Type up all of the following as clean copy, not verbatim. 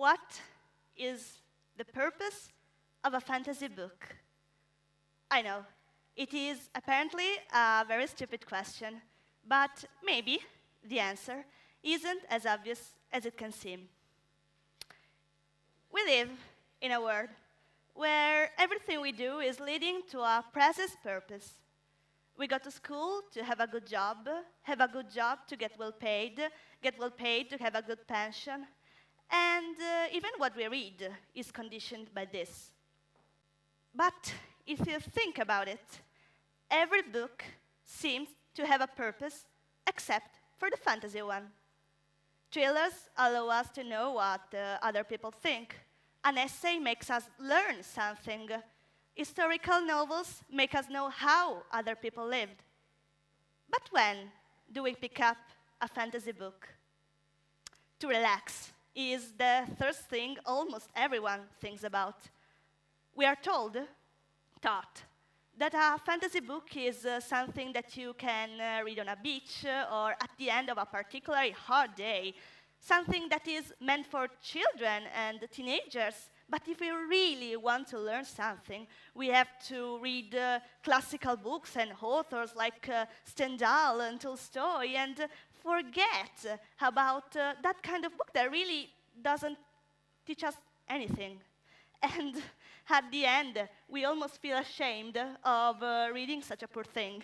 What is the purpose of a fantasy book? I know, it is apparently a very stupid question, but maybe the answer isn't as obvious as it can seem. We live in a world where everything we do is leading to a precise purpose. We go to school to have a good job to get well paid to have a good pension, and even what we read is conditioned by this. But if you think about it, every book seems to have a purpose except for the fantasy one. Thrillers allow us to know what other people think. An essay makes us learn something. Historical novels make us know how other people lived. But when do we pick up a fantasy book? To relax is the first thing almost everyone thinks about. We are taught, that a fantasy book is something that you can read on a beach or at the end of a particularly hard day, something that is meant for children and teenagers. But if we really want to learn something, we have to read classical books and authors like Stendhal and Tolstoy and forget about that kind of book that really doesn't teach us anything. And at the end, we almost feel ashamed of reading such a poor thing.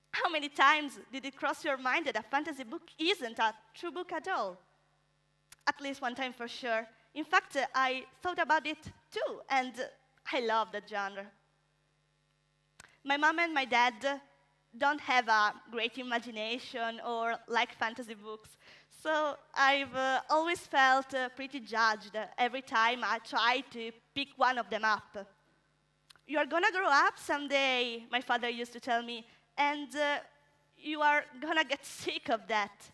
How many times did it cross your mind that a fantasy book isn't a true book at all? At least one time for sure. In fact, I thought about it too, and I love that genre. My mom and my dad don't have a great imagination or like fantasy books, so I've always felt pretty judged every time I try to pick one of them up. You are gonna grow up someday, my father used to tell me, and you are gonna get sick of that.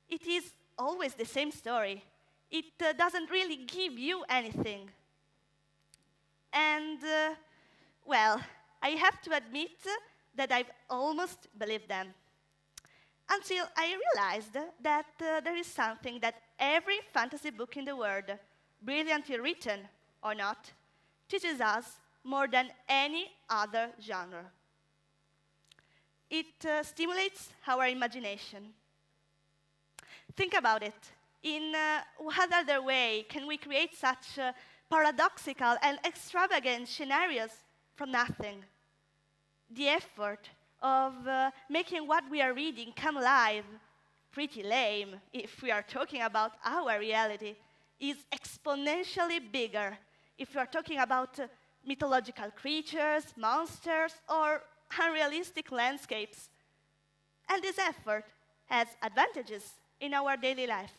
It is always the same story. It doesn't really give you anything. And, well, I have to admit that I've almost believed them. Until I realized that there is something that every fantasy book in the world, brilliantly written or not, teaches us more than any other genre. It stimulates our imagination. Think about it. In what other way can we create such paradoxical and extravagant scenarios from nothing? The effort of making what we are reading come alive, pretty lame if we are talking about our reality, is exponentially bigger if we are talking about mythological creatures, monsters, or unrealistic landscapes. And this effort has advantages in our daily life.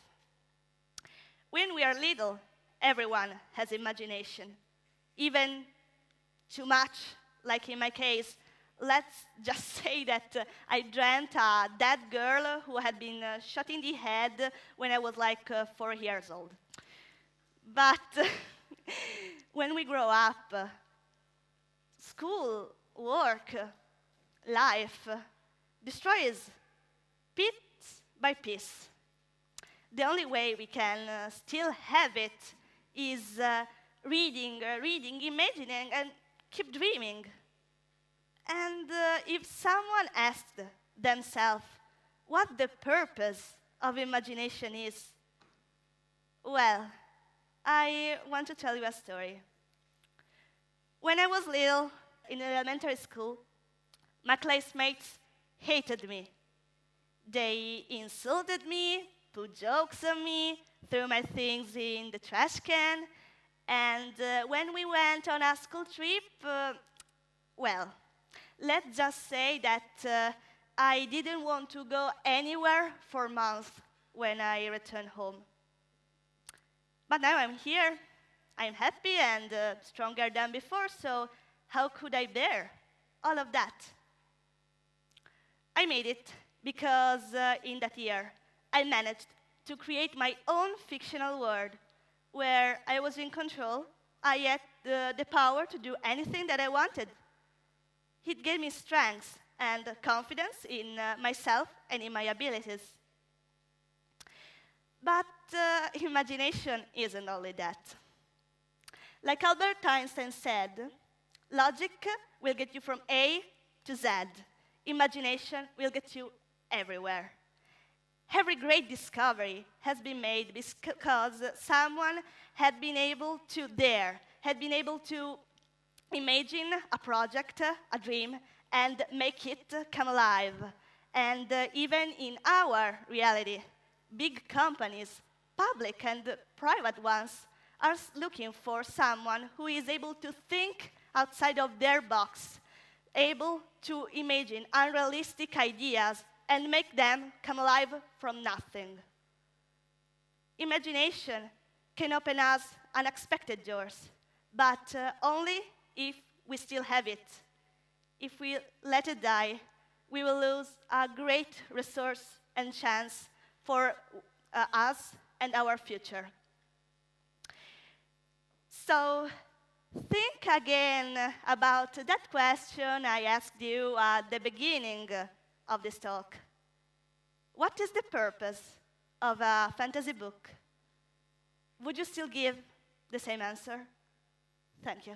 When we are little, everyone has imagination, even too much, like in my case. Let's just say that I dreamt a dead girl who had been shot in the head when I was like 4 years old. But when we grow up, school, work, life destroys piece by piece. The only way we can still have it is reading, imagining, and keep dreaming. And if someone asked themselves what the purpose of imagination is, well, I want to tell you a story. When I was little, in elementary school, my classmates hated me. They insulted me, put jokes on me, threw my things in the trash can, and when we went on a school trip, well, let's just say that I didn't want to go anywhere for months when I returned home. But now I'm here. I'm happy and stronger than before, so how could I bear all of that? I made it because in that year, I managed to create my own fictional world where I was in control. I had the power to do anything that I wanted. It gave me strength and confidence in myself and in my abilities. But imagination isn't only that. Like Albert Einstein said, logic will get you from A to Z. Imagination will get you everywhere. Every great discovery has been made because someone had been able to dare, had been able to imagine a project, a dream, and make it come alive. And even in our reality, big companies, public and private ones, are looking for someone who is able to think outside of their box, able to imagine unrealistic ideas and make them come alive from nothing. Imagination can open us unexpected doors, but only if we still have it. If we let it die, we will lose a great resource and chance for us and our future. So think again about that question I asked you at the beginning of this talk. What is the purpose of a fantasy book? Would you still give the same answer? Thank you.